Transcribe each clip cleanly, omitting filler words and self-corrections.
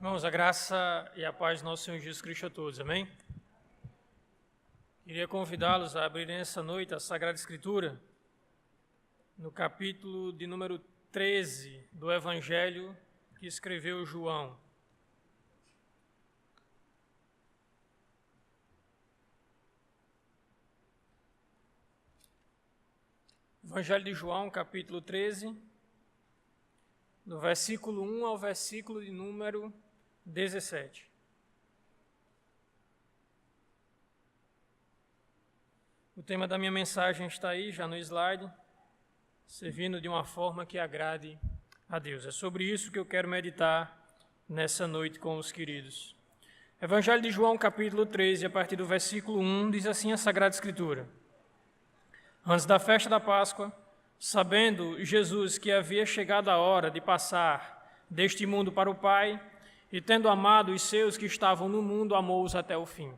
Irmãos, a graça e a paz do nosso Senhor Jesus Cristo a todos, amém? Queria convidá-los a abrirem essa noite a Sagrada Escritura, no capítulo de número 13 do Evangelho que escreveu João. Evangelho de João, capítulo 13, do versículo 1 ao versículo de número 17. O tema da minha mensagem está aí, já no slide, servindo de uma forma que agrade a Deus. É sobre isso que eu quero meditar nessa noite com os queridos. Evangelho de João, capítulo 13, a partir do versículo 1, diz assim a Sagrada Escritura. Antes da festa da Páscoa, sabendo Jesus que havia chegado a hora de passar deste mundo para o Pai, e tendo amado os seus que estavam no mundo, amou-os até o fim.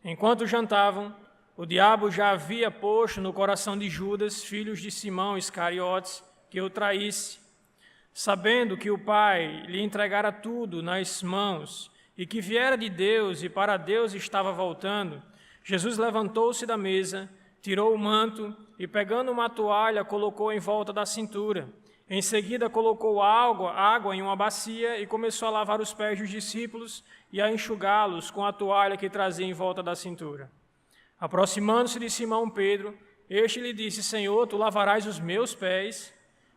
Enquanto jantavam, o diabo já havia posto no coração de Judas, filho de Simão Iscariotes, que o traísse. Sabendo que o Pai lhe entregara tudo nas mãos e que viera de Deus e para Deus estava voltando, Jesus levantou-se da mesa, tirou o manto e, pegando uma toalha, colocou em volta da cintura. Em seguida, colocou água em uma bacia e começou a lavar os pés dos discípulos e a enxugá-los com a toalha que trazia em volta da cintura. Aproximando-se de Simão Pedro, este lhe disse, Senhor, tu lavarás os meus pés?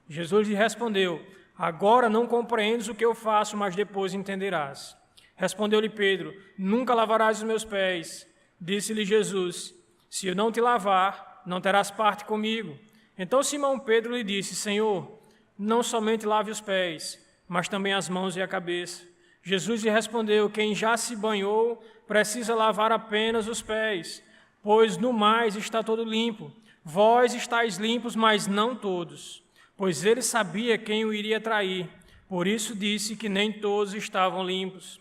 Jesus lhe respondeu, agora não compreendes o que eu faço, mas depois entenderás. Respondeu-lhe Pedro, nunca lavarás os meus pés. Disse-lhe Jesus, se eu não te lavar, não terás parte comigo. Então Simão Pedro lhe disse, Senhor, não somente lave os pés, mas também as mãos e a cabeça. Jesus lhe respondeu, quem já se banhou precisa lavar apenas os pés, pois no mais está todo limpo. Vós estáis limpos, mas não todos. Pois ele sabia quem o iria trair, por isso disse que nem todos estavam limpos.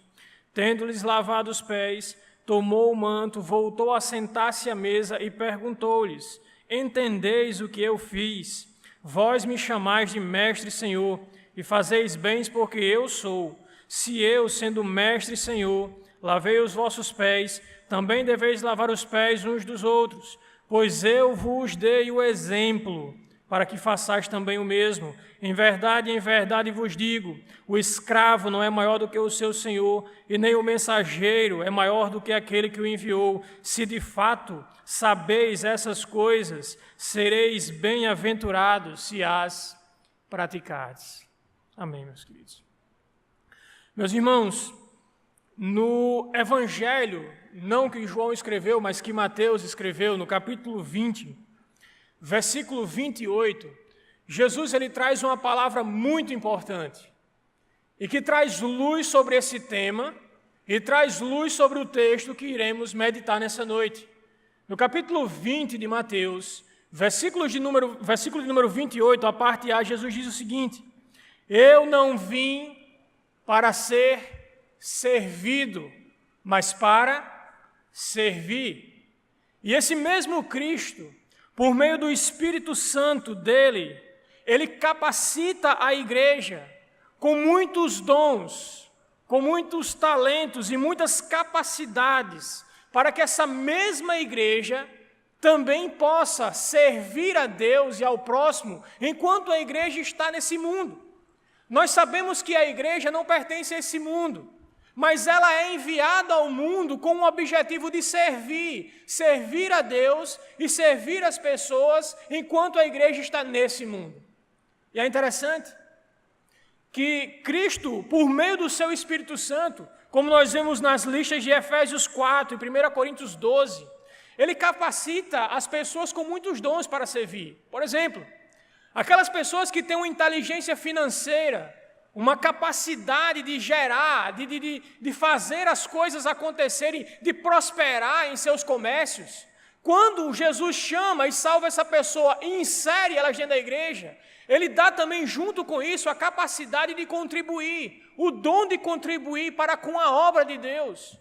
Tendo-lhes lavado os pés, tomou o manto, voltou a sentar-se à mesa e perguntou-lhes, entendeis o que eu fiz? Vós me chamais de mestre e senhor, e fazeis bens porque eu sou. Se eu, sendo mestre e senhor, lavei os vossos pés, também deveis lavar os pés uns dos outros, pois eu vos dei o exemplo, para que façais também o mesmo. Em verdade vos digo, o escravo não é maior do que o seu senhor, e nem o mensageiro é maior do que aquele que o enviou. Se de fato sabeis essas coisas, sereis bem-aventurados se as praticardes. Amém, meus queridos. Meus irmãos, no Evangelho, não que João escreveu, mas que Mateus escreveu, no capítulo 20, versículo 28, Jesus ele traz uma palavra muito importante e que traz luz sobre esse tema e traz luz sobre o texto que iremos meditar nessa noite. No capítulo 20 de Mateus, versículo de número 28, a parte A, Jesus diz o seguinte, eu não vim para ser servido, mas para servir. E esse mesmo Cristo, por meio do Espírito Santo dele, ele capacita a igreja com muitos dons, com muitos talentos e muitas capacidades, para que essa mesma igreja também possa servir a Deus e ao próximo, enquanto a igreja está nesse mundo. Nós sabemos que a igreja não pertence a esse mundo, mas ela é enviada ao mundo com o objetivo de servir a Deus e servir as pessoas enquanto a igreja está nesse mundo. E é interessante que Cristo, por meio do seu Espírito Santo, como nós vemos nas listas de Efésios 4 e 1 Coríntios 12, ele capacita as pessoas com muitos dons para servir. Por exemplo, aquelas pessoas que têm uma inteligência financeira, uma capacidade de gerar, de fazer as coisas acontecerem, de prosperar em seus comércios. Quando Jesus chama e salva essa pessoa e insere ela dentro da igreja, ele dá também junto com isso a capacidade de contribuir, o dom de contribuir para com a obra de Deus.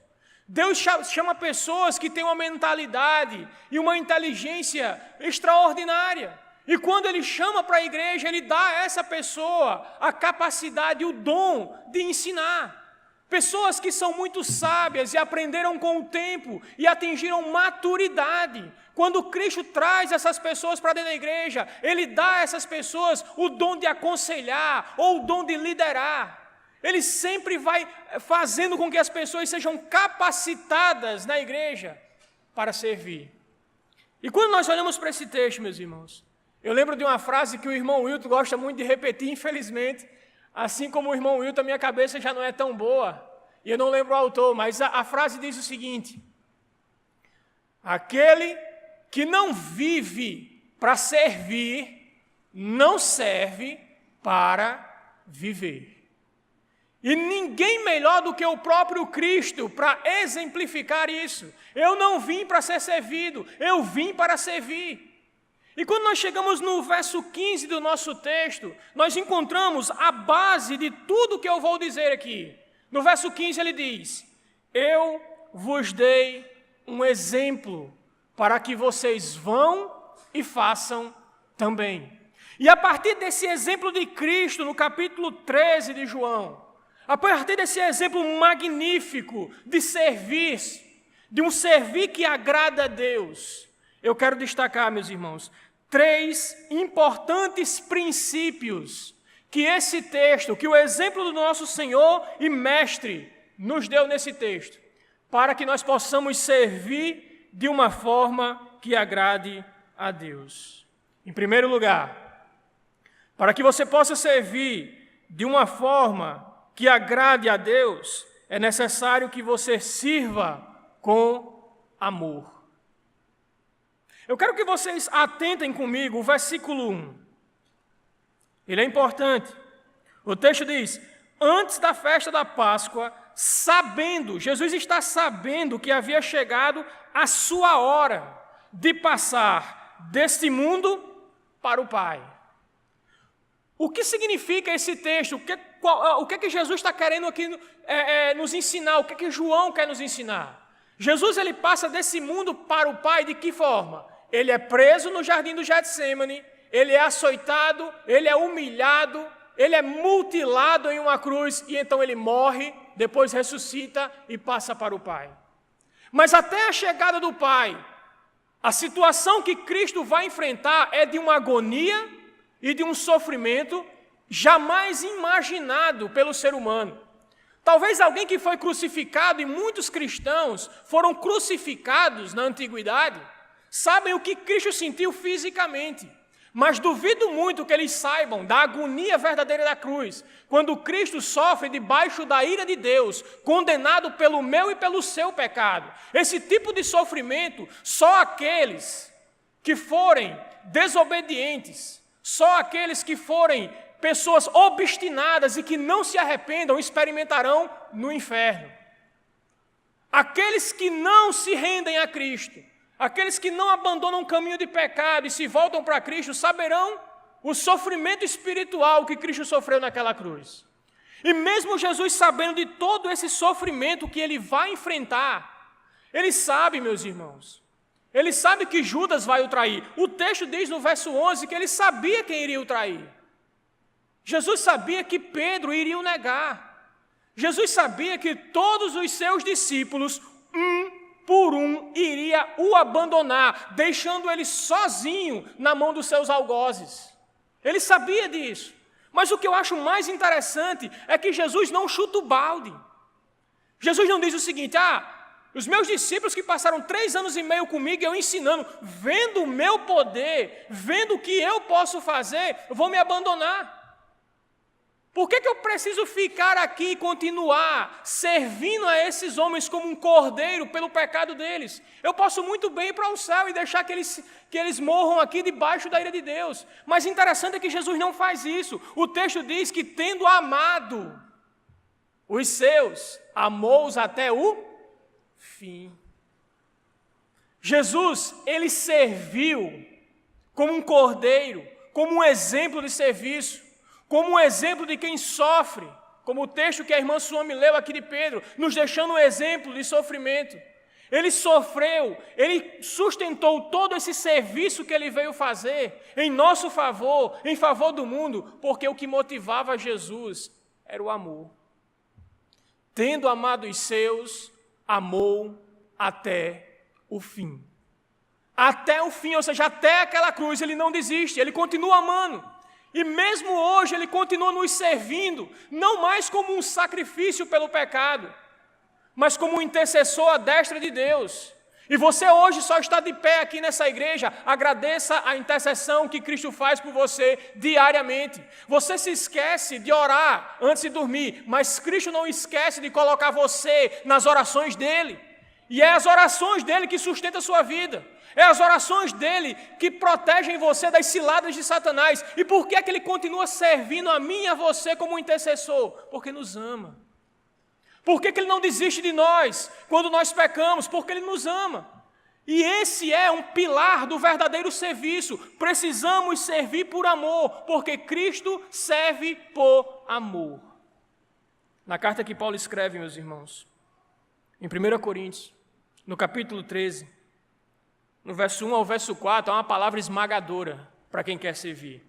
Deus chama pessoas que têm uma mentalidade e uma inteligência extraordinária. E quando ele chama para a igreja, ele dá a essa pessoa a capacidade, o dom de ensinar. Pessoas que são muito sábias e aprenderam com o tempo e atingiram maturidade. Quando Cristo traz essas pessoas para dentro da igreja, Ele dá a essas pessoas o dom de aconselhar ou o dom de liderar. Ele sempre vai fazendo com que as pessoas sejam capacitadas na igreja para servir. E quando nós olhamos para esse texto, meus irmãos, eu lembro de uma frase que o irmão Wilton gosta muito de repetir, infelizmente. Assim como o irmão Wilton, a minha cabeça já não é tão boa, e eu não lembro o autor, mas a frase diz o seguinte: aquele que não vive para servir, não serve para viver. E ninguém melhor do que o próprio Cristo para exemplificar isso. Eu não vim para ser servido, eu vim para servir. E quando nós chegamos no verso 15 do nosso texto, nós encontramos a base de tudo que eu vou dizer aqui. No verso 15 ele diz: eu vos dei um exemplo para que vocês vão e façam também. E a partir desse exemplo de Cristo, no capítulo 13 de João, a partir desse exemplo magnífico de servir, de um servir que agrada a Deus, eu quero destacar, meus irmãos, 3 importantes princípios que esse texto, que o exemplo do nosso Senhor e Mestre nos deu nesse texto, para que nós possamos servir de uma forma que agrade a Deus. Em primeiro lugar, para que você possa servir de uma forma que agrade a Deus, é necessário que você sirva com amor. Eu quero que vocês atentem comigo o versículo 1. Ele é importante. O texto diz: antes da festa da Páscoa, Jesus está sabendo que havia chegado a sua hora de passar deste mundo para o Pai. O que significa esse texto? O que é que Jesus está querendo aqui nos ensinar? O que é que João quer nos ensinar? Jesus ele passa desse mundo para o Pai de que forma? Ele é preso no jardim do Getsêmani, ele é açoitado, ele é humilhado, ele é mutilado em uma cruz e então ele morre, depois ressuscita e passa para o Pai. Mas até a chegada do Pai, a situação que Cristo vai enfrentar é de uma agonia e de um sofrimento jamais imaginado pelo ser humano. Talvez alguém que foi crucificado, e muitos cristãos foram crucificados na antiguidade, sabem o que Cristo sentiu fisicamente, mas duvido muito que eles saibam da agonia verdadeira da cruz, quando Cristo sofre debaixo da ira de Deus, condenado pelo meu e pelo seu pecado. Esse tipo de sofrimento, só aqueles que forem desobedientes, só aqueles que forem pessoas obstinadas e que não se arrependam experimentarão no inferno. Aqueles que não se rendem a Cristo, aqueles que não abandonam o caminho de pecado e se voltam para Cristo, saberão o sofrimento espiritual que Cristo sofreu naquela cruz. E mesmo Jesus sabendo de todo esse sofrimento que ele vai enfrentar, ele sabe, meus irmãos, ele sabe que Judas vai o trair. O texto diz no verso 11 que ele sabia quem iria o trair. Jesus sabia que Pedro iria o negar. Jesus sabia que todos os seus discípulos, por um, iria o abandonar, deixando ele sozinho na mão dos seus algozes. Ele sabia disso. Mas o que eu acho mais interessante é que Jesus não chuta o balde. Jesus não diz o seguinte: os meus discípulos que passaram 3 anos e meio comigo, eu ensinando, vendo o meu poder, vendo o que eu posso fazer, vou me abandonar. Por que eu preciso ficar aqui e continuar servindo a esses homens como um cordeiro pelo pecado deles? Eu posso muito bem ir para o céu e deixar que eles morram aqui debaixo da ira de Deus. Mas interessante é que Jesus não faz isso. O texto diz que, tendo amado os seus, amou-os até o fim. Jesus, ele serviu como um cordeiro, como um exemplo de serviço, como um exemplo de quem sofre, como o texto que a irmã Suame leu aqui de Pedro, nos deixando um exemplo de sofrimento. Ele sofreu, ele sustentou todo esse serviço que ele veio fazer em nosso favor, em favor do mundo, porque o que motivava Jesus era o amor. tendo amado os seus, amou até o fim. Até o fim, ou seja, até aquela cruz, ele não desiste, ele continua amando. E mesmo hoje ele continua nos servindo, não mais como um sacrifício pelo pecado, mas como um intercessor à destra de Deus. E você hoje só está de pé aqui nessa igreja, agradeça a intercessão que Cristo faz por você diariamente. Você se esquece de orar antes de dormir, mas Cristo não esquece de colocar você nas orações dele. E é as orações dele que sustentam a sua vida. É as orações dele que protegem você das ciladas de Satanás. E por que é que ele continua servindo a mim e a você como intercessor? Porque nos ama. Por que que ele não desiste de nós quando nós pecamos? Porque ele nos ama. E esse é um pilar do verdadeiro serviço. Precisamos servir por amor, porque Cristo serve por amor. Na carta que Paulo escreve, meus irmãos, em 1 Coríntios, no capítulo 13, no verso 1 ao verso 4, há uma palavra esmagadora para quem quer servir.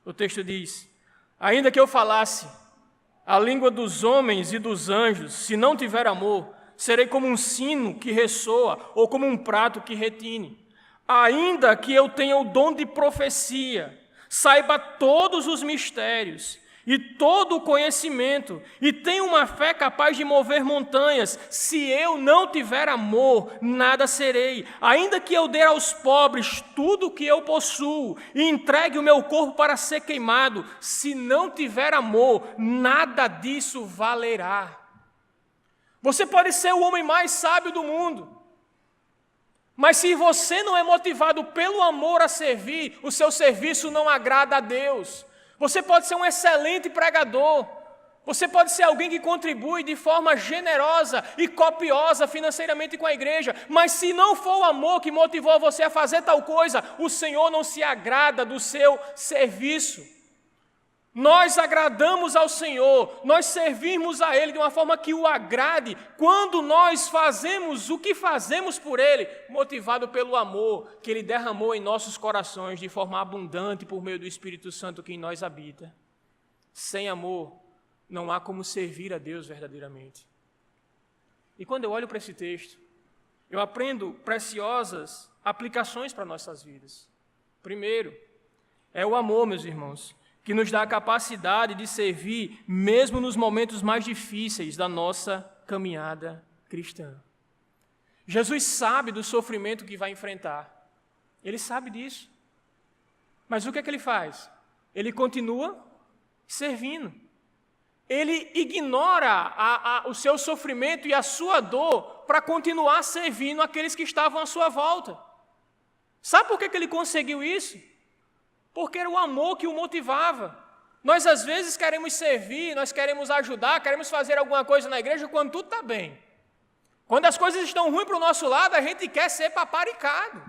O texto diz: ainda que eu falasse a língua dos homens e dos anjos, se não tiver amor, serei como um sino que ressoa ou como um prato que retine. Ainda que eu tenha o dom de profecia, saiba todos os mistérios e todo o conhecimento, e tenha uma fé capaz de mover montanhas, se eu não tiver amor, nada serei. Ainda que eu dê aos pobres tudo o que eu possuo, e entregue o meu corpo para ser queimado, se não tiver amor, nada disso valerá. Você pode ser o homem mais sábio do mundo, mas se você não é motivado pelo amor a servir, o seu serviço não agrada a Deus. Você pode ser um excelente pregador, você pode ser alguém que contribui de forma generosa e copiosa financeiramente com a igreja, mas se não for o amor que motivou você a fazer tal coisa, o Senhor não se agrada do seu serviço. Nós agradamos ao Senhor, nós servimos a Ele de uma forma que o agrade, quando nós fazemos o que fazemos por Ele, motivado pelo amor que Ele derramou em nossos corações de forma abundante por meio do Espírito Santo que em nós habita. Sem amor, não há como servir a Deus verdadeiramente. E quando eu olho para esse texto, eu aprendo preciosas aplicações para nossas vidas. Primeiro, é o amor, meus irmãos, que nos dá a capacidade de servir mesmo nos momentos mais difíceis da nossa caminhada cristã. Jesus sabe do sofrimento que vai enfrentar. Ele sabe disso. Mas o que é que ele faz? Ele continua servindo. Ele ignora o seu sofrimento e a sua dor para continuar servindo aqueles que estavam à sua volta. Sabe por que ele conseguiu isso? Porque era o amor que o motivava. Nós, às vezes, queremos servir, nós queremos ajudar, queremos fazer alguma coisa na igreja quando tudo está bem. Quando as coisas estão ruins para o nosso lado, a gente quer ser paparicado.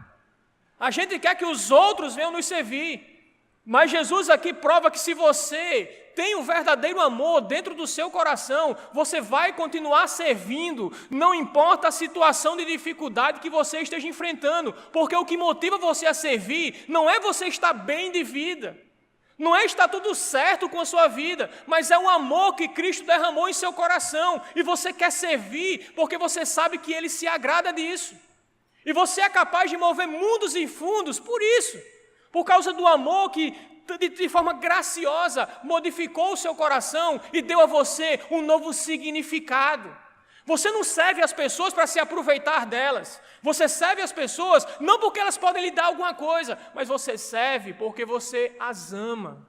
A gente quer que os outros venham nos servir. Mas Jesus aqui prova que se você tem um verdadeiro amor dentro do seu coração, você vai continuar servindo, não importa a situação de dificuldade que você esteja enfrentando, porque o que motiva você a servir não é você estar bem de vida, não é estar tudo certo com a sua vida, mas é um amor que Cristo derramou em seu coração, e você quer servir porque você sabe que Ele se agrada disso, e você é capaz de mover mundos e fundos por isso, por causa do amor que de forma graciosa modificou o seu coração e deu a você um novo significado. Você não serve as pessoas para se aproveitar delas. Você serve as pessoas não porque elas podem lhe dar alguma coisa, mas você serve porque você as ama,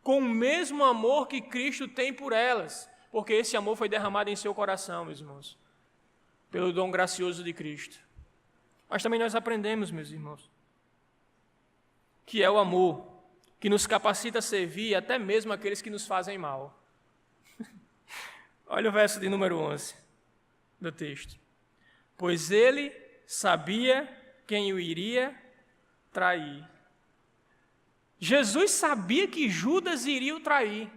com o mesmo amor que Cristo tem por elas, porque esse amor foi derramado em seu coração, meus irmãos, pelo dom gracioso de Cristo. Mas também nós aprendemos, meus irmãos, que é o amor que nos capacita a servir até mesmo aqueles que nos fazem mal. Olha o verso de número 11 do texto. Pois ele sabia quem o iria trair. Jesus sabia que Judas iria o trair.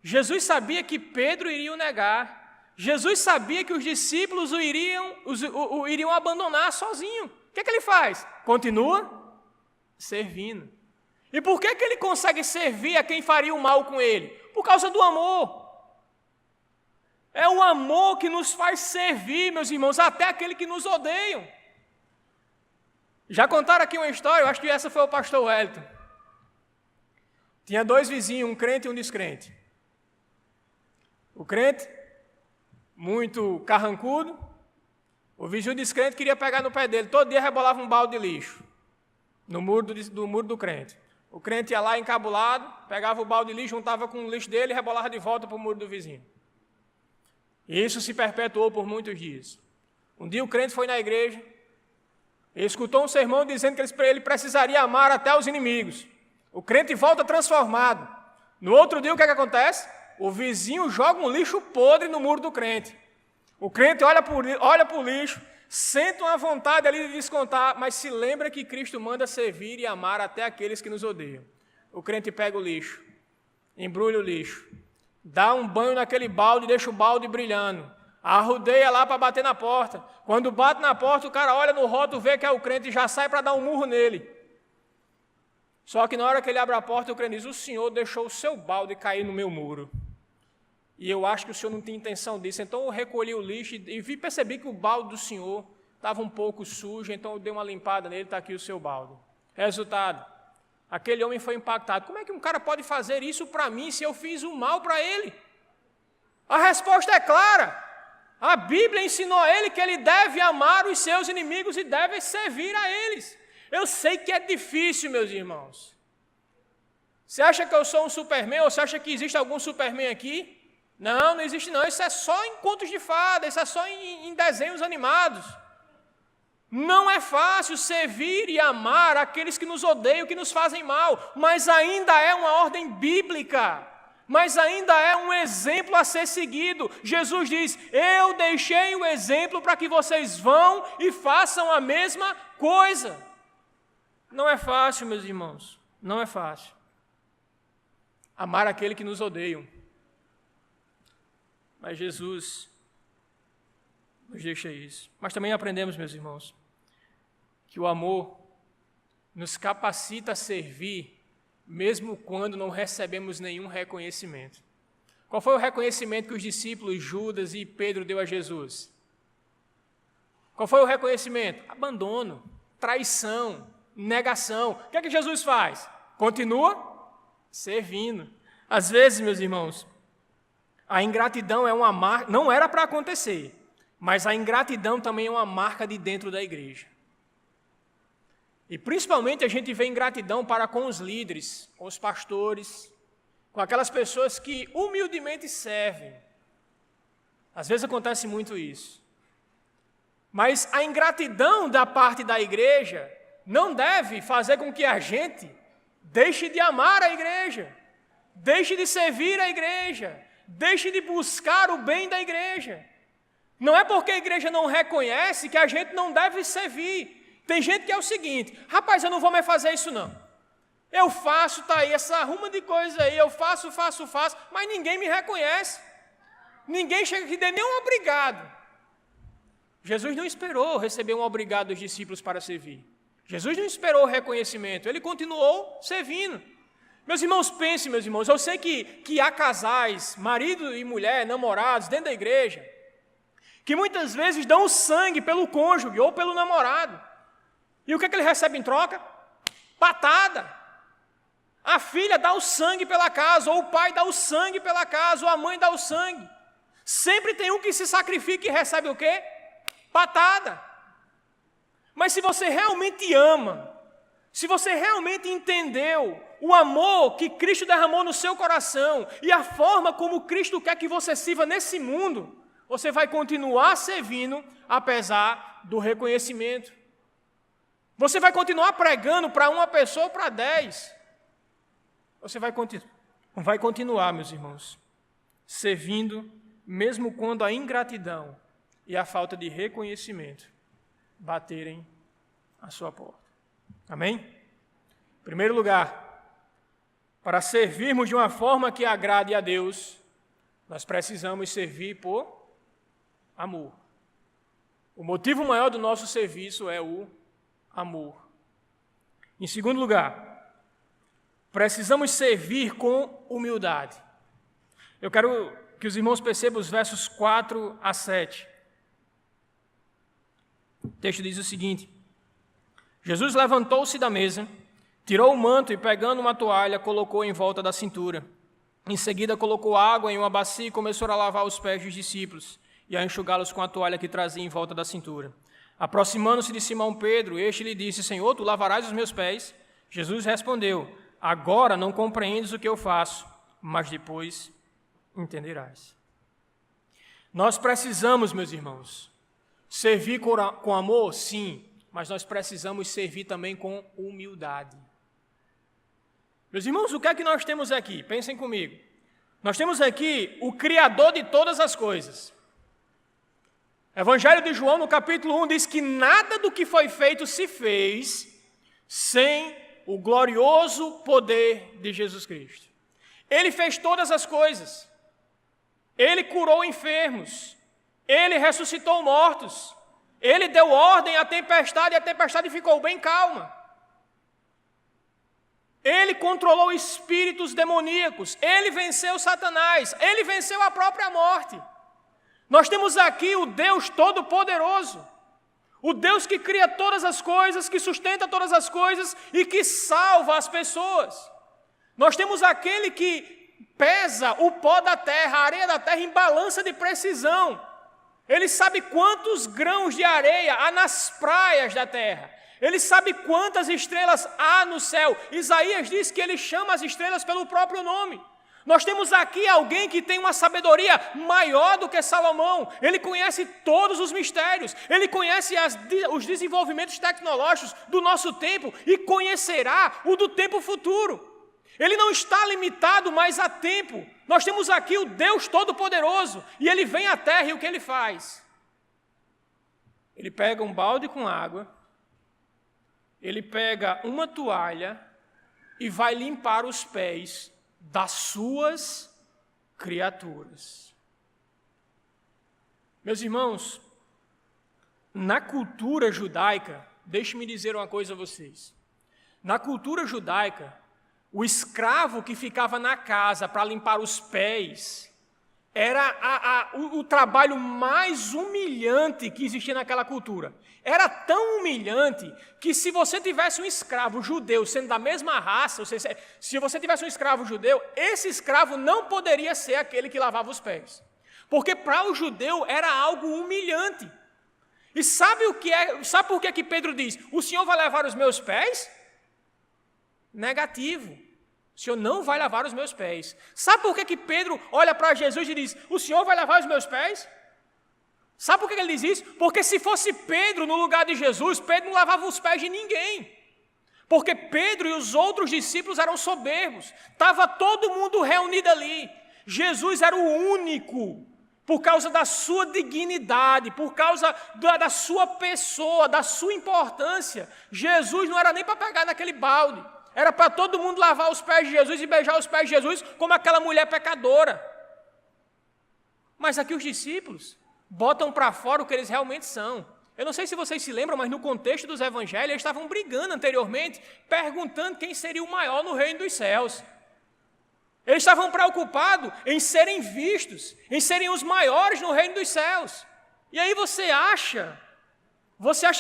Jesus sabia que Pedro iria o negar. Jesus sabia que os discípulos o iriam abandonar sozinho. O que é que ele faz? Continua servindo. E por que ele consegue servir a quem faria o mal com ele? Por causa do amor. É o amor que nos faz servir, meus irmãos, até aquele que nos odeiam. Já contaram aqui uma história, eu acho que essa foi o pastor Wellington. Tinha 2 vizinhos, um crente e um descrente. O crente, muito carrancudo, o vizinho descrente queria pegar no pé dele, todo dia rebolava um balde de lixo no muro do crente. O crente ia lá encabulado, pegava o balde de lixo, juntava com o lixo dele e rebolava de volta para o muro do vizinho. E isso se perpetuou por muitos dias. Um dia o crente foi na igreja, ele escutou um sermão dizendo que ele precisaria amar até os inimigos. O crente volta transformado. No outro dia, o que acontece? O vizinho joga um lixo podre no muro do crente. O crente olha para o lixo, sente uma vontade ali de descontar, mas se lembra que Cristo manda servir e amar até aqueles que nos odeiam. O crente pega o lixo, embrulha o lixo, dá um banho naquele balde e deixa o balde brilhando. Arrodeia lá para bater na porta. Quando bate na porta, o cara olha no rótulo, vê que é o crente e já sai para dar um murro nele. Só que na hora que ele abre a porta, o crente diz: o senhor deixou o seu balde cair no meu muro. E eu acho que o senhor não tinha intenção disso. Então eu recolhi o lixo e percebi que o balde do senhor estava um pouco sujo, então eu dei uma limpada nele, está aqui o seu balde. Resultado, aquele homem foi impactado. Como é que um cara pode fazer isso para mim se eu fiz o mal para ele? A resposta é clara. A Bíblia ensinou a ele que ele deve amar os seus inimigos e deve servir a eles. Eu sei que é difícil, meus irmãos. Você acha que eu sou um Superman ou você acha que existe algum Superman aqui? Não, não existe não. Isso é só em contos de fada, isso é só em desenhos animados. Não é fácil servir e amar aqueles que nos odeiam, que nos fazem mal, mas ainda é uma ordem bíblica. Mas ainda é um exemplo a ser seguido. Jesus diz: eu deixei o exemplo para que vocês vão e façam a mesma coisa. Não é fácil, meus irmãos, não é fácil. Amar aquele que nos odeiam. Mas Jesus nos deixa isso. Mas também aprendemos, meus irmãos, que o amor nos capacita a servir mesmo quando não recebemos nenhum reconhecimento. Qual foi o reconhecimento que os discípulos Judas e Pedro deu a Jesus? Qual foi o reconhecimento? Abandono, traição, negação. O que é que Jesus faz? Continua servindo. Às vezes, meus irmãos, a ingratidão é uma marca, não era para acontecer, mas a ingratidão também é uma marca de dentro da igreja. E principalmente a gente vê ingratidão para com os líderes, com os pastores, com aquelas pessoas que humildemente servem. Às vezes acontece muito isso. Mas a ingratidão da parte da igreja não deve fazer com que a gente deixe de amar a igreja, deixe de servir a igreja, deixe de buscar o bem da igreja. Não é porque a igreja não reconhece que a gente não deve servir. Tem gente que é o seguinte: rapaz, eu não vou mais fazer isso não. Eu faço, tá aí, essa arruma de coisa aí, eu faço, mas ninguém me reconhece. Ninguém chega aqui e dê nem um obrigado. Jesus não esperou receber um obrigado dos discípulos para servir. Jesus não esperou o reconhecimento, ele continuou servindo. Meus irmãos, pensem, meus irmãos, eu sei que há casais, marido e mulher, namorados, dentro da igreja, que muitas vezes dão o sangue pelo cônjuge ou pelo namorado. E o que ele recebe em troca? Patada. A filha dá o sangue pela casa, ou o pai dá o sangue pela casa, ou a mãe dá o sangue. Sempre tem um que se sacrifica e recebe o quê? Patada. Mas se você realmente ama, se você realmente entendeu o amor que Cristo derramou no seu coração e a forma como Cristo quer que você sirva nesse mundo, você vai continuar servindo apesar do reconhecimento. Você vai continuar pregando para uma pessoa ou para 10. Você vai continuar, meus irmãos, servindo, mesmo quando a ingratidão e a falta de reconhecimento baterem à sua porta. Amém? Em primeiro lugar, para servirmos de uma forma que agrade a Deus, nós precisamos servir por amor. O motivo maior do nosso serviço é o amor. Em segundo lugar, precisamos servir com humildade. Eu quero que os irmãos percebam os versos 4 a 7. O texto diz o seguinte: Jesus levantou-se da mesa, tirou o manto e, pegando uma toalha, colocou em volta da cintura. Em seguida, colocou água em uma bacia e começou a lavar os pés dos discípulos e a enxugá-los com a toalha que trazia em volta da cintura. Aproximando-se de Simão Pedro, este lhe disse: Senhor, tu lavarás os meus pés? Jesus respondeu: agora não compreendes o que eu faço, mas depois entenderás. Nós precisamos, meus irmãos, servir com amor, sim, mas nós precisamos servir também com humildade. Meus irmãos, o que é que nós temos aqui? Pensem comigo. Nós temos aqui o Criador de todas as coisas. Evangelho de João, no capítulo 1, diz que nada do que foi feito se fez sem o glorioso poder de Jesus Cristo. Ele fez todas as coisas. Ele curou enfermos. Ele ressuscitou mortos. Ele deu ordem à tempestade e a tempestade ficou bem calma. Ele controlou espíritos demoníacos. Ele venceu Satanás. Ele venceu a própria morte. Nós temos aqui o Deus Todo-Poderoso, o Deus que cria todas as coisas, que sustenta todas as coisas e que salva as pessoas. Nós temos aquele que pesa o pó da terra, a areia da terra em balança de precisão. Ele sabe quantos grãos de areia há nas praias da terra. Ele sabe quantas estrelas há no céu. Isaías diz que ele chama as estrelas pelo próprio nome. Nós temos aqui alguém que tem uma sabedoria maior do que Salomão. Ele conhece todos os mistérios. Ele conhece os desenvolvimentos tecnológicos do nosso tempo e conhecerá o do tempo futuro. Ele não está limitado mais a tempo. Nós temos aqui o Deus Todo-Poderoso e ele vem à terra e o que ele faz? Ele pega um balde com água, ele pega uma toalha e vai limpar os pés das suas criaturas. Meus irmãos, na cultura judaica, deixe-me dizer uma coisa a vocês. Na cultura judaica, o escravo que ficava na casa para limpar os pés era o trabalho mais humilhante que existia naquela cultura. Era tão humilhante que se você tivesse um escravo judeu sendo da mesma raça, ou seja, se você tivesse um escravo judeu, esse escravo não poderia ser aquele que lavava os pés. Porque para o judeu era algo humilhante. E sabe por que Pedro diz: o Senhor vai lavar os meus pés? Negativo. O Senhor não vai lavar os meus pés. Sabe por que Pedro olha para Jesus e diz: o Senhor vai lavar os meus pés? Sabe por que ele diz isso? Porque se fosse Pedro no lugar de Jesus, Pedro não lavava os pés de ninguém. Porque Pedro e os outros discípulos eram soberbos. Estava todo mundo reunido ali. Jesus era o único, por causa da sua dignidade, por causa da sua pessoa, da sua importância. Jesus não era nem para pegar naquele balde. Era para todo mundo lavar os pés de Jesus e beijar os pés de Jesus como aquela mulher pecadora. Mas aqui os discípulos botam para fora o que eles realmente são. Eu não sei se vocês se lembram, mas no contexto dos evangelhos, eles estavam brigando anteriormente, perguntando quem seria o maior no reino dos céus. Eles estavam preocupados em serem vistos, em serem os maiores no reino dos céus. E aí você acha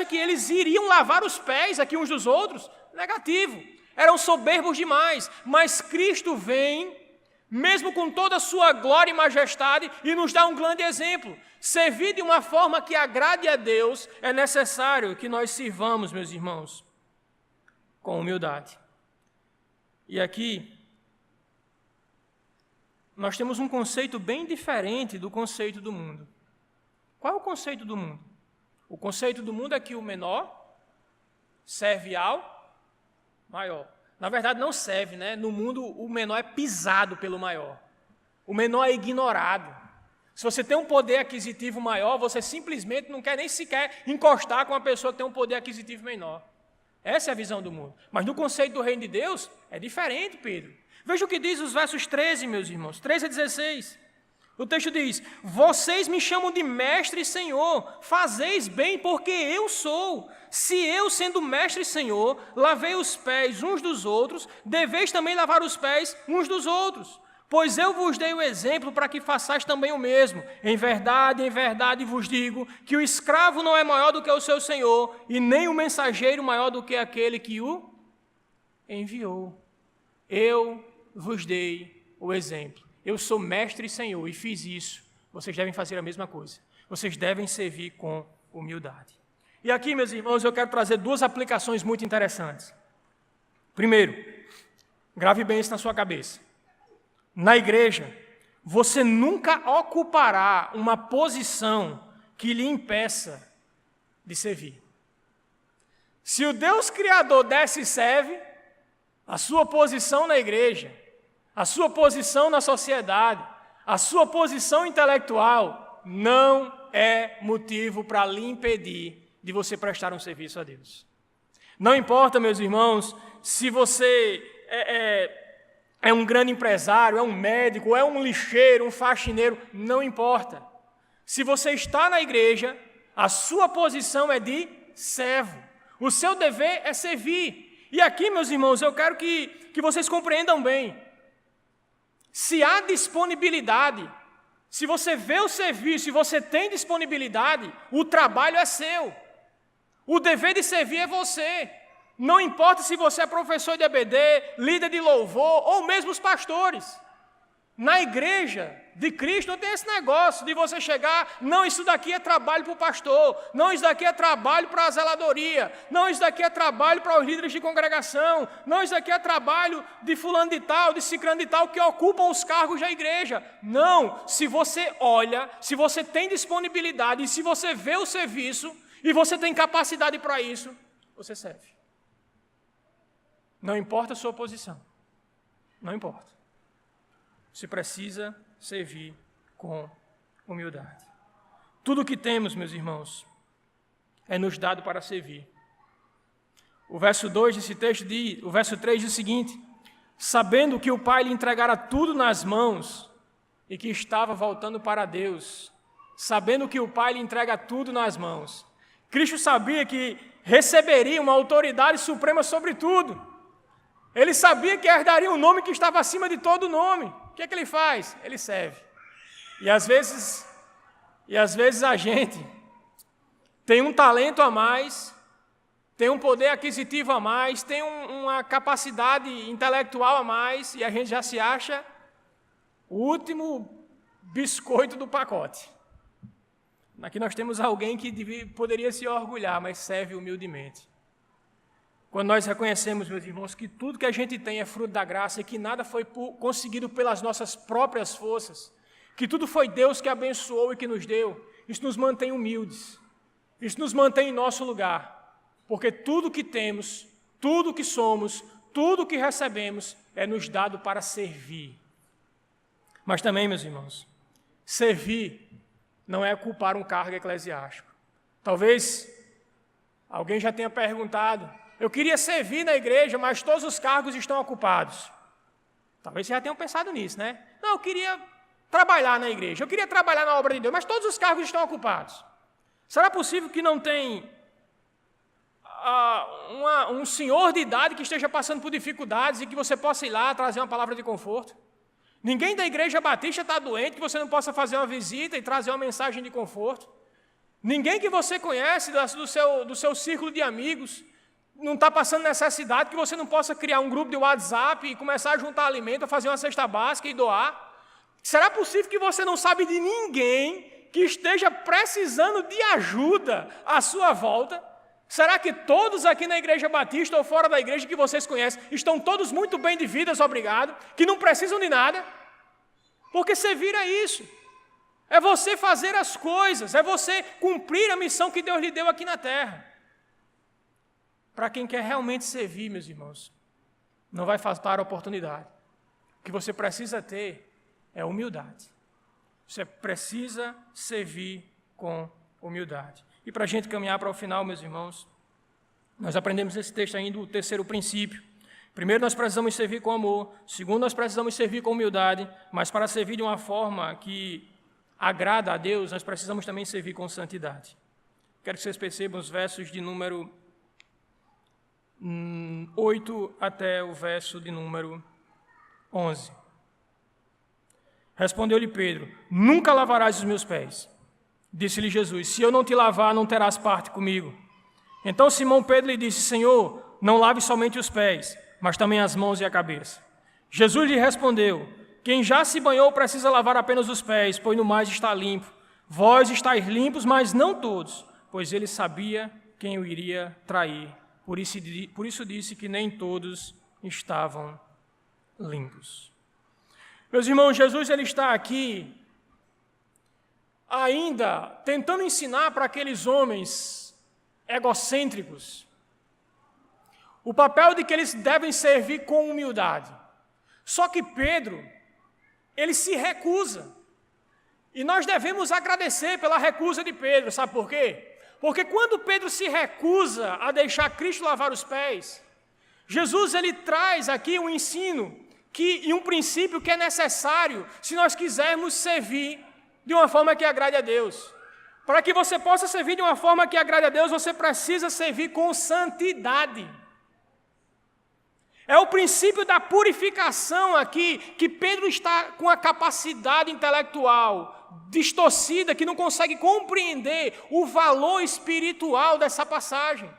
que eles iriam lavar os pés aqui uns dos outros? Negativo. Eram soberbos demais, mas Cristo vem, mesmo com toda a sua glória e majestade, e nos dá um grande exemplo. Servir de uma forma que agrade a Deus, é necessário que nós sirvamos, meus irmãos, com humildade. E aqui, nós temos um conceito bem diferente do conceito do mundo. Qual é o conceito do mundo? O conceito do mundo é que o menor serve ao maior. Na verdade, não serve, né? No mundo, o menor é pisado pelo maior. O menor é ignorado. Se você tem um poder aquisitivo maior, você simplesmente não quer nem sequer encostar com uma pessoa que tem um poder aquisitivo menor. Essa é a visão do mundo. Mas no conceito do reino de Deus, é diferente, Pedro. Veja o que diz os versos 13, meus irmãos, 13 a 16. O texto diz: vocês me chamam de mestre e senhor, fazeis bem porque eu sou. Se eu, sendo mestre e senhor, lavei os pés uns dos outros, deveis também lavar os pés uns dos outros. Pois eu vos dei o exemplo para que façais também o mesmo. Em verdade vos digo que o escravo não é maior do que o seu senhor, e nem o mensageiro maior do que aquele que o enviou. Eu vos dei o exemplo. Eu sou mestre e senhor e fiz isso. Vocês devem fazer a mesma coisa. Vocês devem servir com humildade. E aqui, meus irmãos, eu quero trazer duas aplicações muito interessantes. Primeiro, grave bem isso na sua cabeça. Na igreja, você nunca ocupará uma posição que lhe impeça de servir. Se o Deus Criador desce e serve, a sua posição na igreja, a sua posição na sociedade, a sua posição intelectual não é motivo para lhe impedir de você prestar um serviço a Deus. Não importa, meus irmãos, se você é um grande empresário, é um médico, é um lixeiro, um faxineiro, não importa. Se você está na igreja, a sua posição é de servo. O seu dever é servir. E aqui, meus irmãos, eu quero que vocês compreendam bem. Se há disponibilidade, se você vê o serviço e você tem disponibilidade, o trabalho é seu. O dever de servir é você. Não importa se você é professor de EBD, líder de louvor ou mesmo os pastores. Na igreja de Cristo não tem esse negócio de você chegar, não, isso daqui é trabalho para o pastor, não, isso daqui é trabalho para a zeladoria, não, isso daqui é trabalho para os líderes de congregação, não, isso daqui é trabalho de fulano de tal, de ciclano de tal, que ocupam os cargos da igreja. Não, se você olha, se você tem disponibilidade e se você vê o serviço e você tem capacidade para isso, você serve. Não importa a sua posição, não importa. Você precisa servir com humildade. Tudo o que temos, meus irmãos, é nos dado para servir. O verso 2 desse texto diz, o verso 3 diz o seguinte: sabendo que o Pai lhe entregara tudo nas mãos e que estava voltando para Deus, sabendo que o Pai lhe entrega tudo nas mãos. Cristo sabia que receberia uma autoridade suprema sobre tudo. Ele sabia que herdaria um nome que estava acima de todo nome. O que é que ele faz? Ele serve. E às vezes a gente tem um talento a mais, tem um poder aquisitivo a mais, tem uma capacidade intelectual a mais, e a gente já se acha o último biscoito do pacote. Aqui nós temos alguém que poderia se orgulhar, mas serve humildemente. Quando nós reconhecemos, meus irmãos, que tudo que a gente tem é fruto da graça e que nada foi conseguido pelas nossas próprias forças, que tudo foi Deus que abençoou e que nos deu, isso nos mantém humildes, isso nos mantém em nosso lugar, porque tudo que temos, tudo que somos, tudo que recebemos é nos dado para servir. Mas também, meus irmãos, servir não é ocupar um cargo eclesiástico. Talvez alguém já tenha perguntado: eu queria servir na igreja, mas todos os cargos estão ocupados. Talvez vocês já tenham pensado nisso, né? Não, eu queria trabalhar na igreja, eu queria trabalhar na obra de Deus, mas todos os cargos estão ocupados. Será possível que não tem um senhor de idade que esteja passando por dificuldades e que você possa ir lá trazer uma palavra de conforto? Ninguém da igreja batista está doente, que você não possa fazer uma visita e trazer uma mensagem de conforto? Ninguém que você conhece do seu círculo de amigos não está passando necessidade, que você não possa criar um grupo de WhatsApp e começar a juntar alimento, a fazer uma cesta básica e doar? Será possível que você não sabe de ninguém que esteja precisando de ajuda à sua volta? Será que todos aqui na Igreja Batista ou fora da igreja que vocês conhecem estão todos muito bem de vidas, obrigado, que não precisam de nada? Porque servir é isso. É você fazer as coisas, é você cumprir a missão que Deus lhe deu aqui na terra. Para quem quer realmente servir, meus irmãos, não vai faltar oportunidade. O que você precisa ter é humildade. Você precisa servir com humildade. E para a gente caminhar para o final, meus irmãos, nós aprendemos esse texto ainda, o terceiro princípio. Primeiro, nós precisamos servir com amor. Segundo, nós precisamos servir com humildade. Mas para servir de uma forma que agrada a Deus, nós precisamos também servir com santidade. Quero que vocês percebam os versos de número 8 até o verso de número 11. Respondeu-lhe Pedro: nunca lavarás os meus pés. Disse-lhe Jesus: se eu não te lavar, não terás parte comigo. Então Simão Pedro lhe disse: Senhor, não lave somente os pés, mas também as mãos e a cabeça. Jesus lhe respondeu: quem já se banhou precisa lavar apenas os pés, pois no mais está limpo. Vós estáis limpos, mas não todos, pois ele sabia quem o iria trair. Por isso disse que nem todos estavam limpos. Meus irmãos, Jesus ele está aqui ainda tentando ensinar para aqueles homens egocêntricos o papel de que eles devem servir com humildade. Só que Pedro, ele se recusa. E nós devemos agradecer pela recusa de Pedro, sabe por quê? Porque quando Pedro se recusa a deixar Cristo lavar os pés, Jesus ele traz aqui um ensino e um princípio que é necessário se nós quisermos servir de uma forma que agrade a Deus. Para que você possa servir de uma forma que agrade a Deus, você precisa servir com santidade. É o princípio da purificação aqui, que Pedro está com a capacidade intelectual distorcida, que não consegue compreender o valor espiritual dessa passagem.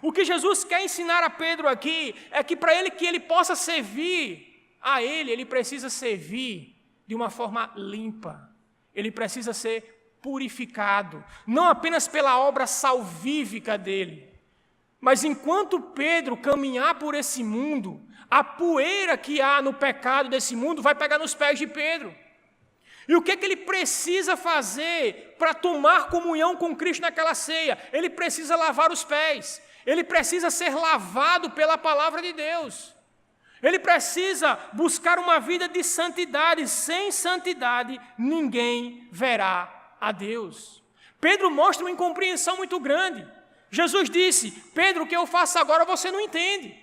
O que Jesus quer ensinar a Pedro aqui é que para ele que ele possa servir a ele precisa servir de uma forma limpa. Ele precisa ser purificado, não apenas pela obra salvífica dele, mas enquanto Pedro caminhar por esse mundo, a poeira que há no pecado desse mundo vai pegar nos pés de Pedro. E o que ele precisa fazer para tomar comunhão com Cristo naquela ceia? Ele precisa lavar os pés. Ele precisa ser lavado pela palavra de Deus. Ele precisa buscar uma vida de santidade. Sem santidade, ninguém verá a Deus. Pedro mostra uma incompreensão muito grande. Jesus disse: Pedro, o que eu faço agora você não entende,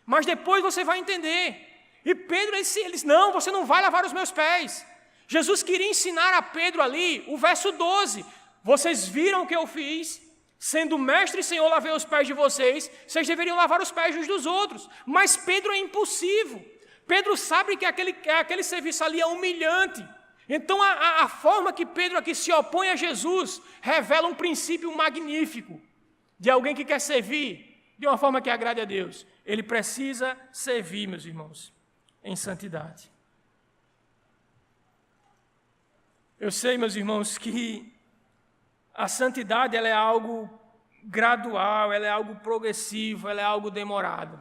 mas depois você vai entender. E Pedro disse: não, você não vai lavar os meus pés. Jesus queria ensinar a Pedro ali, o verso 12, vocês viram o que eu fiz, sendo mestre e senhor lavei os pés de vocês, vocês deveriam lavar os pés uns dos outros. Mas Pedro é impulsivo. Pedro sabe que aquele serviço ali é humilhante. Então a forma que Pedro aqui se opõe a Jesus revela um princípio magnífico de alguém que quer servir de uma forma que agrade a Deus. Ele precisa servir, meus irmãos, em santidade. Eu sei, meus irmãos, que a santidade ela é algo gradual, ela é algo progressivo, ela é algo demorado.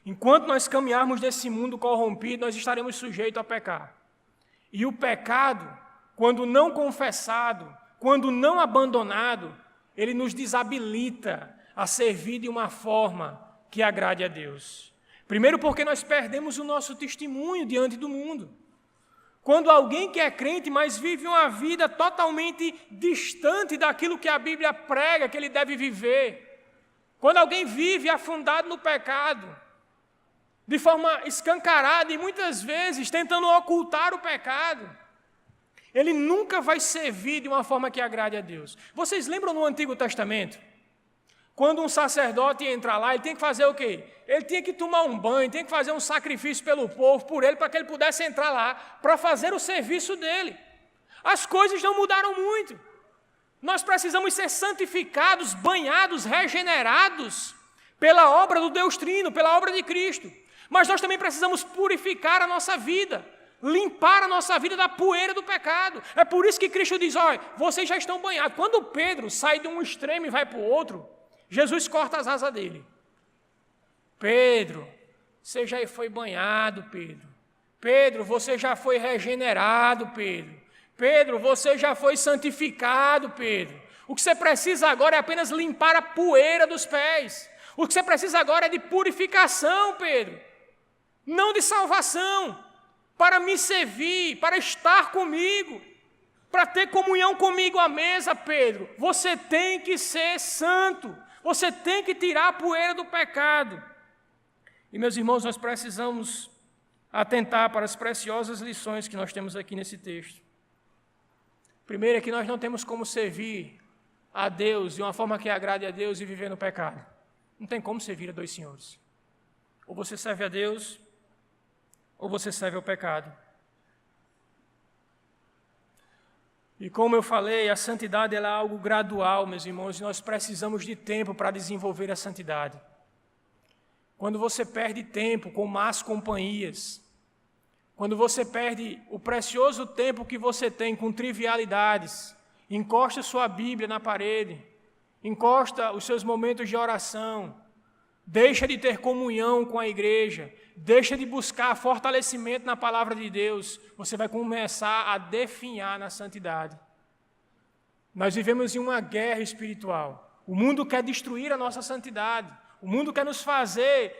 Enquanto nós caminharmos desse mundo corrompido, nós estaremos sujeitos a pecar. E o pecado, quando não confessado, quando não abandonado, ele nos desabilita a servir de uma forma que agrade a Deus. Primeiro porque nós perdemos o nosso testemunho diante do mundo. Quando alguém que é crente, mas vive uma vida totalmente distante daquilo que a Bíblia prega que ele deve viver. Quando alguém vive afundado no pecado, de forma escancarada e muitas vezes tentando ocultar o pecado, ele nunca vai servir de uma forma que agrade a Deus. Vocês lembram no Antigo Testamento? Quando um sacerdote entra lá, ele tem que fazer o quê? Ele tinha que tomar um banho, tem que fazer um sacrifício pelo povo, por ele, para que ele pudesse entrar lá, para fazer o serviço dele. As coisas não mudaram muito. Nós precisamos ser santificados, banhados, regenerados pela obra do Deus Trino, pela obra de Cristo. Mas nós também precisamos purificar a nossa vida, limpar a nossa vida da poeira do pecado. É por isso que Cristo diz: olha, vocês já estão banhados. Quando Pedro sai de um extremo e vai para o outro, Jesus corta as asas dele. Pedro, você já foi banhado, Pedro. Pedro, você já foi regenerado, Pedro. Pedro, você já foi santificado, Pedro. O que você precisa agora é apenas limpar a poeira dos pés. O que você precisa agora é de purificação, Pedro. Não de salvação. Para me servir, para estar comigo, para ter comunhão comigo à mesa, Pedro. Você tem que ser santo. Você tem que tirar a poeira do pecado. E, meus irmãos, nós precisamos atentar para as preciosas lições que nós temos aqui nesse texto. Primeiro é que nós não temos como servir a Deus de uma forma que agrade a Deus e viver no pecado. Não tem como servir a dois senhores. Ou você serve a Deus, ou você serve ao pecado. E como eu falei, a santidade ela é algo gradual, meus irmãos, e nós precisamos de tempo para desenvolver a santidade. Quando você perde tempo com más companhias, quando você perde o precioso tempo que você tem com trivialidades, encosta sua Bíblia na parede, encosta os seus momentos de oração, deixa de ter comunhão com a igreja, deixa de buscar fortalecimento na palavra de Deus, você vai começar a definhar na santidade. Nós vivemos em uma guerra espiritual. O mundo quer destruir a nossa santidade. O mundo quer nos fazer,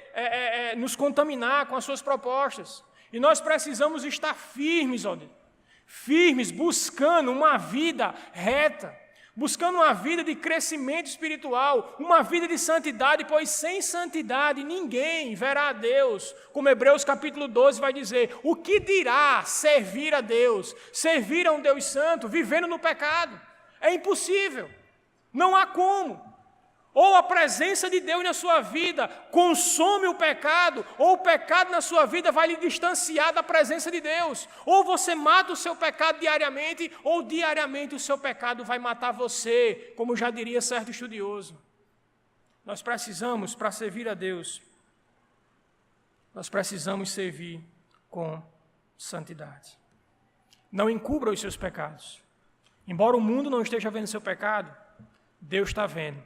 nos contaminar com as suas propostas. E nós precisamos estar firmes, ó Deus, firmes, buscando uma vida reta, buscando uma vida de crescimento espiritual, uma vida de santidade, pois sem santidade ninguém verá a Deus. Como Hebreus capítulo 12 vai dizer, o que dirá servir a Deus, servir a um Deus santo, vivendo no pecado? É impossível, não há como. Ou a presença de Deus na sua vida consome o pecado, ou o pecado na sua vida vai lhe distanciar da presença de Deus. Ou você mata o seu pecado diariamente, ou diariamente o seu pecado vai matar você, como já diria certo estudioso. Nós precisamos, para servir a Deus, nós precisamos servir com santidade. Não encubra os seus pecados. Embora o mundo não esteja vendo seu pecado, Deus está vendo.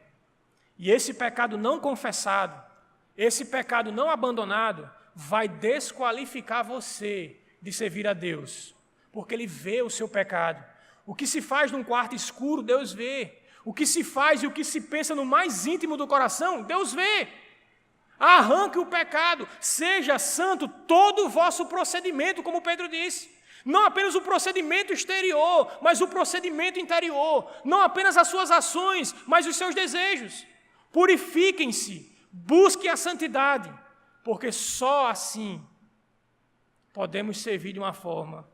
E esse pecado não confessado, esse pecado não abandonado, vai desqualificar você de servir a Deus, porque Ele vê o seu pecado. O que se faz num quarto escuro, Deus vê. O que se faz e o que se pensa no mais íntimo do coração, Deus vê. Arranque o pecado, seja santo todo o vosso procedimento, como Pedro disse. Não apenas o procedimento exterior, mas o procedimento interior. Não apenas as suas ações, mas os seus desejos. Purifiquem-se, busquem a santidade, porque só assim podemos servir de uma forma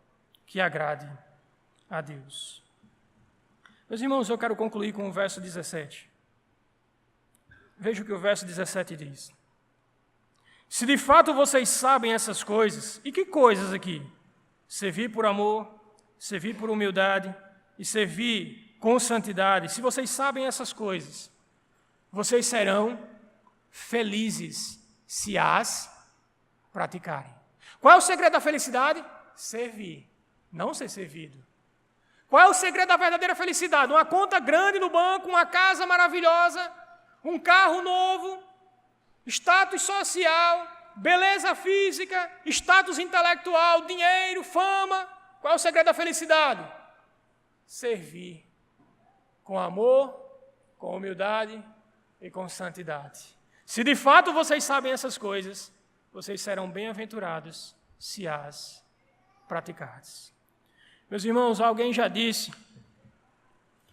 que agrade a Deus. Meus irmãos, eu quero concluir com o verso 17. Veja o que o verso 17 diz. Se de fato vocês sabem essas coisas, e que coisas aqui? Servir por amor, servir por humildade e servir com santidade. Se vocês sabem essas coisas, vocês serão felizes se as praticarem. Qual é o segredo da felicidade? Servir, não ser servido. Qual é o segredo da verdadeira felicidade? Uma conta grande no banco, uma casa maravilhosa, um carro novo, status social, beleza física, status intelectual, dinheiro, fama. Qual é o segredo da felicidade? Servir com amor, com humildade e com santidade. Se de fato vocês sabem essas coisas, vocês serão bem-aventurados se as praticardes. Meus irmãos, alguém já disse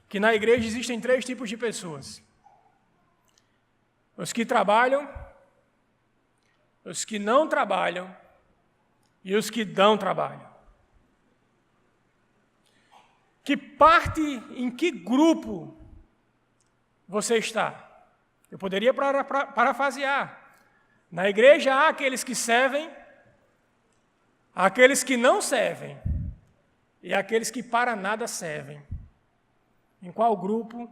que na igreja existem 3 tipos de pessoas: os que trabalham, os que não trabalham e os que dão trabalho. Em que grupo você está? Eu poderia parafrasear. Na igreja há aqueles que servem, aqueles que não servem e aqueles que para nada servem. Em qual grupo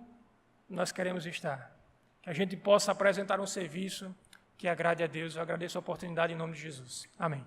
nós queremos estar? Que a gente possa apresentar um serviço que agrade a Deus. Eu agradeço a oportunidade em nome de Jesus. Amém.